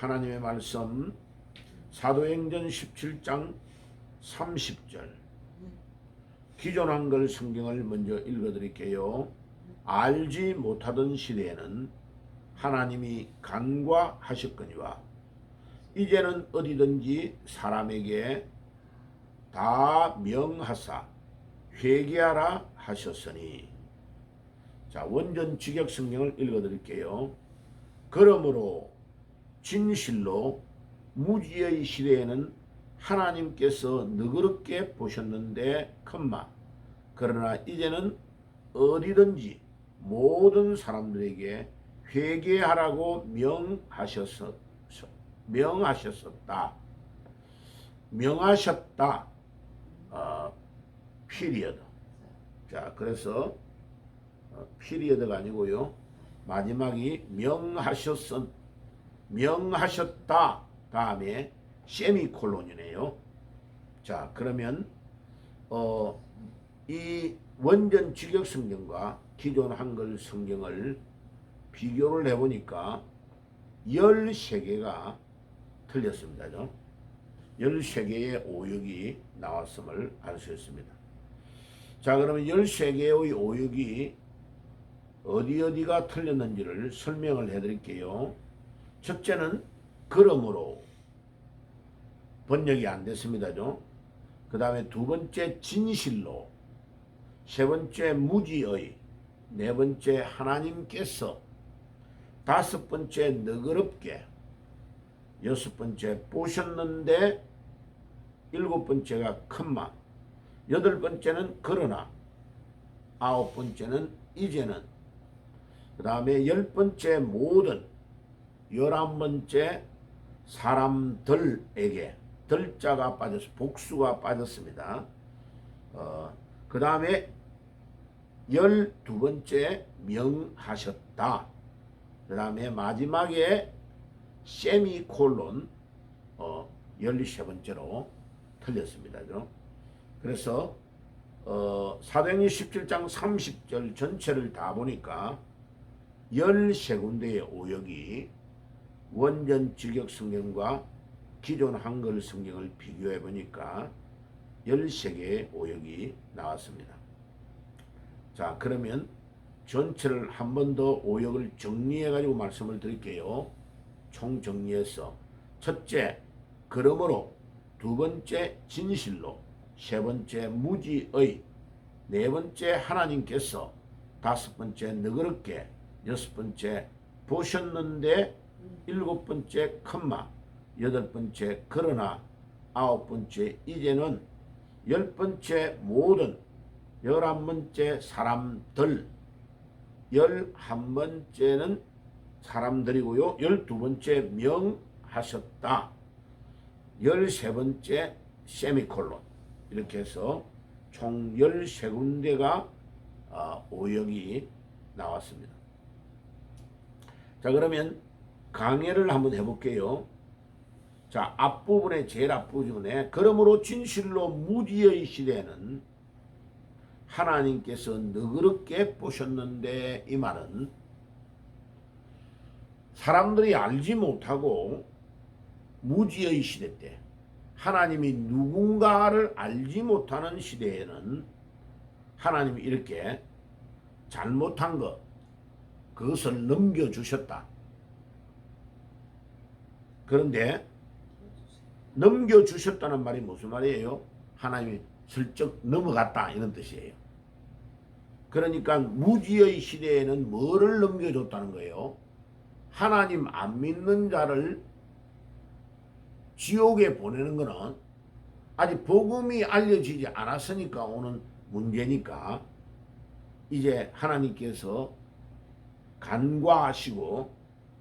하나님의 말씀 사도행전 17장 30절 기존 한글 성경을 먼저 읽어드릴게요. 알지 못하던 시대에는 하나님이 간과하셨거니와 이제는 어디든지 사람에게 다 명하사 회개하라 하셨으니. 자, 원전 직역 성경을 읽어드릴게요. 그러므로 진실로 무지의 시대에는 하나님께서 너그럽게 보셨는데 그러나 이제는 어디든지 모든 사람들에게 회개하라고 명하셨다. 피리어드. 자, 그래서 피리어드가 아니고요. 마지막이 명하셨다 다음에 세미콜론이네요. 자, 그러면 이 원전 직역 성경과 기존 한글 성경을 비교를 해보니까 13개가 틀렸습니다. 13개의 오역이 나왔음을 알 수 있습니다. 자, 그러면 13개의 오역이 어디가 틀렸는지를 설명을 해드릴게요. 첫째는 그러므로 번역이 안 됐습니다. 그 다음에 두 번째 진실로, 세 번째 무지의, 네 번째 하나님께서, 다섯 번째 너그럽게, 여섯 번째 보셨는데, 일곱 번째가 여덟 번째는 그러나, 아홉 번째는 이제는, 그 다음에 열 번째 모든, 11번째 사람들에게, 들자가 빠져서 복수가 빠졌습니다. 그 다음에 12번째 명하셨다. 그 다음에 마지막에 세미콜론 13번째로 틀렸습니다. 그래서 사도행전 17장 30절 전체를 다 보니까 13군데의 오역이 원전 직역 성경과 기존 한글 성경을 비교해 보니까 13개의 오역이 나왔습니다. 자, 그러면 전체를 한 번 더 오역을 정리해 가지고 말씀을 드릴게요. 총 정리해서 첫째 그러므로, 두 번째 진실로, 세 번째 무지의, 네 번째 하나님께서, 다섯 번째 너그럽게, 여섯 번째 보셨는데, 일곱 번째 여덟 번째 그러나, 아홉 번째 이제는, 열 번째 모든, 11번째 사람들, 11번째는 사람들이고요. 12번째 명하셨다. 13번째 세미콜론. 이렇게 해서 총 13군데가 오역이 나왔습니다. 자, 그러면 강해를 한번 해볼게요. 자, 앞부분에 제일 앞부분에 그러므로 진실로 무지의 시대에는 하나님께서 너그럽게 보셨는데, 이 말은 사람들이 알지 못하고 무지의 시대 때, 하나님이 누군가를 알지 못하는 시대에는 하나님이 이렇게 잘못한 것, 그것을 넘겨주셨다. 그런데 넘겨주셨다는 말이 무슨 말이에요? 하나님이 슬쩍 넘어갔다, 이런 뜻이에요. 그러니까 무지의 시대에는 뭐를 넘겨줬다는 거예요? 하나님 안 믿는 자를 지옥에 보내는 것은 아직 복음이 알려지지 않았으니까 오는 문제니까, 이제 하나님께서 간과하시고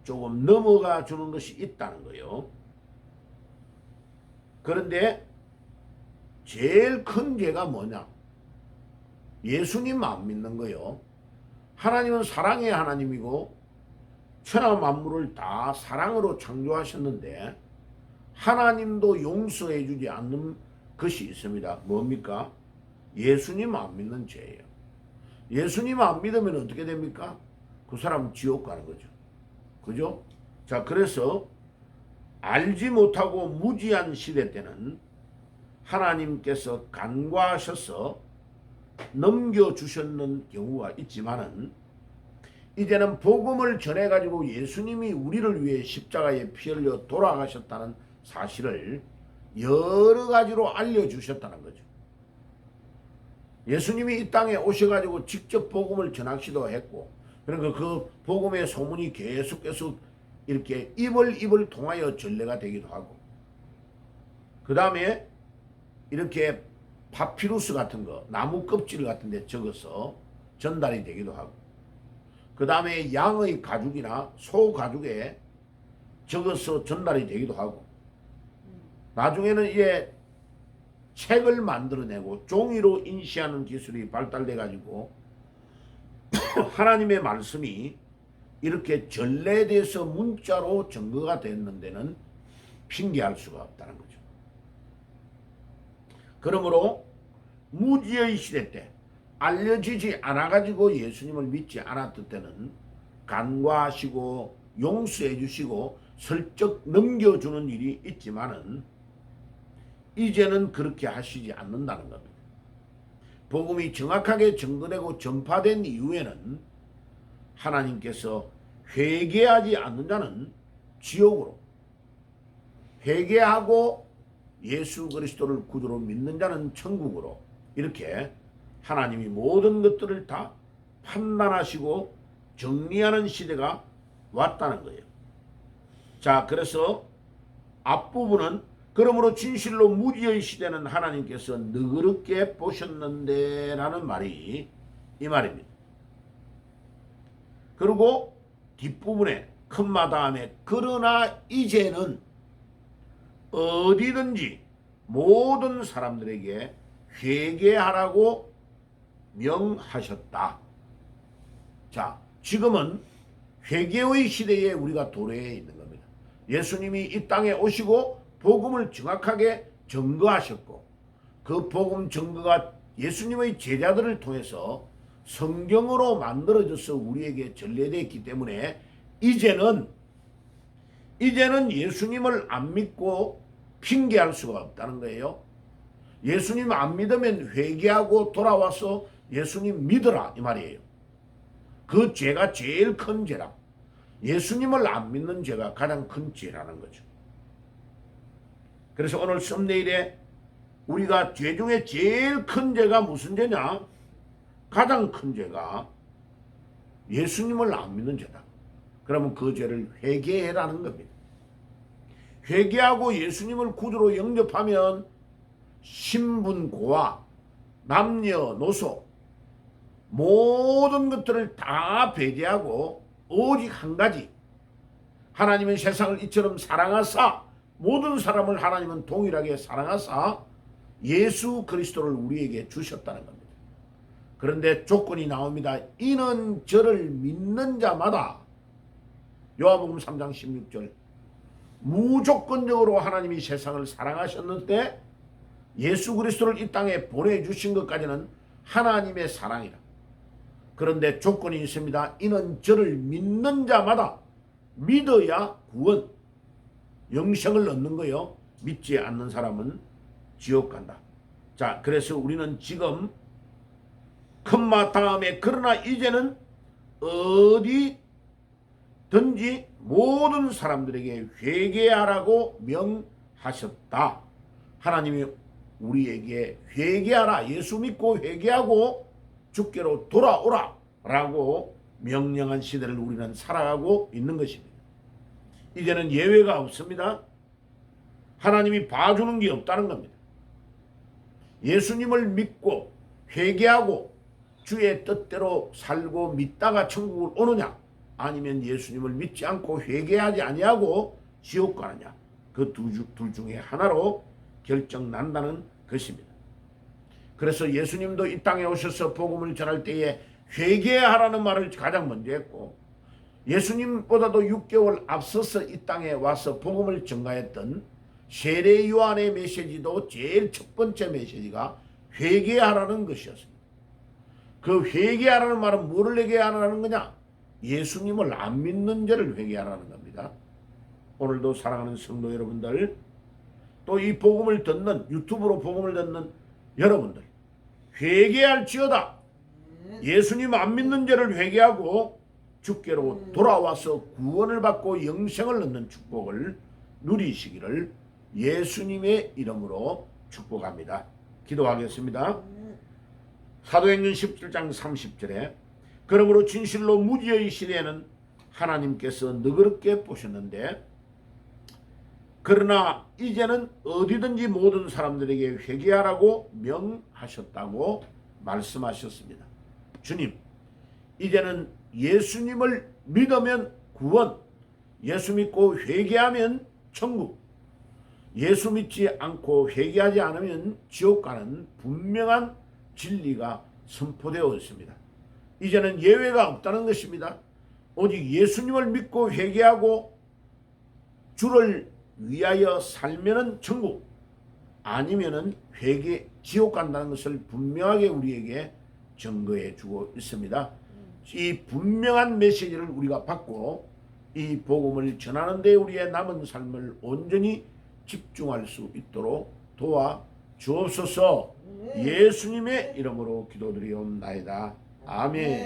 조금 넘어가 주는 것이 있다는 거예요. 그런데 제일 큰 죄가 뭐냐? 예수님 안 믿는 거요. 하나님은 사랑의 하나님이고 천하 만물을 다 사랑으로 창조하셨는데 하나님도 용서해 주지 않는 것이 있습니다. 뭡니까? 예수님 안 믿는 죄예요. 예수님 안 믿으면 어떻게 됩니까? 그 사람은 지옥 가는 거죠. 그죠? 자, 그래서 알지 못하고 무지한 시대 때는 하나님께서 간과하셔서 넘겨주셨는 경우가 있지만은 이제는 복음을 전해가지고 예수님이 우리를 위해 십자가에 피 흘려 돌아가셨다는 사실을 여러 가지로 알려주셨다는 거죠. 예수님이 이 땅에 오셔가지고 직접 복음을 전하시기도 했고, 그러니까 그 복음의 소문이 계속 이렇게 입을 통하여 전례가 되기도 하고, 그 다음에 이렇게 파피루스 같은 거, 나무 껍질 같은 데 적어서 전달이 되기도 하고, 그 다음에 양의 가죽이나 소 가죽에 적어서 전달이 되기도 하고, 나중에는 이제 책을 만들어내고 종이로 인쇄하는 기술이 발달돼 가지고 하나님의 말씀이 이렇게 전래돼서 문자로 증거가 됐는 데는 핑계할 수가 없다는 거죠. 그러므로 무지의 시대 때 알려지지 않아 가지고 예수님을 믿지 않았을 때는 간과하시고 용서해 주시고 슬쩍 넘겨주는 일이 있지만은 이제는 그렇게 하시지 않는다는 겁니다. 복음이 정확하게 증거되고 전파된 이후에는 하나님께서 회개하지 않는 자는 지옥으로, 회개하고 예수 그리스도를 구주로 믿는 자는 천국으로, 이렇게 하나님이 모든 것들을 다 판단하시고 정리하는 시대가 왔다는 거예요. 자, 그래서 앞부분은 그러므로 진실로 무지의 시대는 하나님께서 너그럽게 보셨는데 라는 말이 이 말입니다. 그리고 뒷부분에 컴마 다음에 그러나 이제는 어디든지 모든 사람들에게 회개하라고 명하셨다. 자, 지금은 회개의 시대에 우리가 도래해 있는 겁니다. 예수님이 이 땅에 오시고 복음을 정확하게 증거하셨고, 그 복음 증거가 예수님의 제자들을 통해서 성경으로 만들어져서 우리에게 전래되었기 때문에 이제는 예수님을 안 믿고 핑계할 수가 없다는 거예요. 예수님 안 믿으면 회개하고 돌아와서 예수님 믿어라 이 말이에요. 그 죄가 제일 큰 죄라. 예수님을 안 믿는 죄가 가장 큰 죄라는 거죠. 그래서 오늘 썸네일에 우리가 죄 중에 제일 큰 죄가 무슨 죄냐? 가장 큰 죄가 예수님을 안 믿는 죄다. 그러면 그 죄를 회개해라는 겁니다. 회개하고 예수님을 구주로 영접하면 신분고와 남녀노소 모든 것들을 다 배제하고 오직 한 가지, 하나님은 세상을 이처럼 사랑하사 모든 사람을 하나님은 동일하게 사랑하사 예수 그리스도를 우리에게 주셨다는 겁니다. 그런데 조건이 나옵니다. 이는 저를 믿는 자마다, 요한복음 3장 16절, 무조건적으로 하나님이 세상을 사랑하셨는데 예수 그리스도를 이 땅에 보내주신 것까지는 하나님의 사랑이라. 그런데 조건이 있습니다. 이는 저를 믿는 자마다, 믿어야 구원, 영생을 얻는 거요. 믿지 않는 사람은 지옥 간다. 자, 그래서 우리는 지금 컴마 다음에 그러나 이제는 어디든지 모든 사람들에게 회개하라고 명하셨다. 하나님이 우리에게 회개하라, 예수 믿고 회개하고 주께로 돌아오라 라고 명령한 시대를 우리는 살아가고 있는 것입니다. 이제는 예외가 없습니다. 하나님이 봐주는 게 없다는 겁니다. 예수님을 믿고 회개하고 주의 뜻대로 살고 믿다가 천국을 오느냐, 아니면 예수님을 믿지 않고 회개하지 아니하고 지옥 가느냐, 그 둘 중에 하나로 결정난다는 것입니다. 그래서 예수님도 이 땅에 오셔서 복음을 전할 때에 회개하라는 말을 가장 먼저 했고, 예수님보다도 6개월 앞서서 이 땅에 와서 복음을 전가했던 세례 요한의 메시지도 제일 첫 번째 메시지가 회개하라는 것이었습니다. 그 회개하라는 말은 뭐를 회개하라는 거냐? 예수님을 안 믿는 죄를 회개하라는 겁니다. 오늘도 사랑하는 성도 여러분들, 또 이 복음을 듣는, 유튜브로 복음을 듣는 여러분들, 회개할지어다. 예수님 안 믿는 죄를 회개하고 주께로 돌아와서 구원을 받고 영생을 얻는 축복을 누리시기를 예수님의 이름으로 축복합니다. 기도하겠습니다. 사도행전 17장 30절에 그러므로 진실로 무지의 시대에는 하나님께서 너그럽게 보셨는데 그러나 이제는 어디든지 모든 사람들에게 회개하라고 명하셨다고 말씀하셨습니다. 주님, 이제는 예수님을 믿으면 구원, 예수 믿고 회개하면 천국, 예수 믿지 않고 회개하지 않으면 지옥 가는 분명한 진리가 선포되어 있습니다. 이제는 예외가 없다는 것입니다. 오직 예수님을 믿고 회개하고 주를 위하여 살면은 천국, 아니면은 회개 지옥 간다는 것을 분명하게 우리에게 증거해 주고 있습니다. 이 분명한 메시지를 우리가 받고 이 복음을 전하는 데 우리의 남은 삶을 온전히 집중할 수 있도록 도와 주옵소서. 예수님의 이름으로 기도드리옵나이다. 아멘.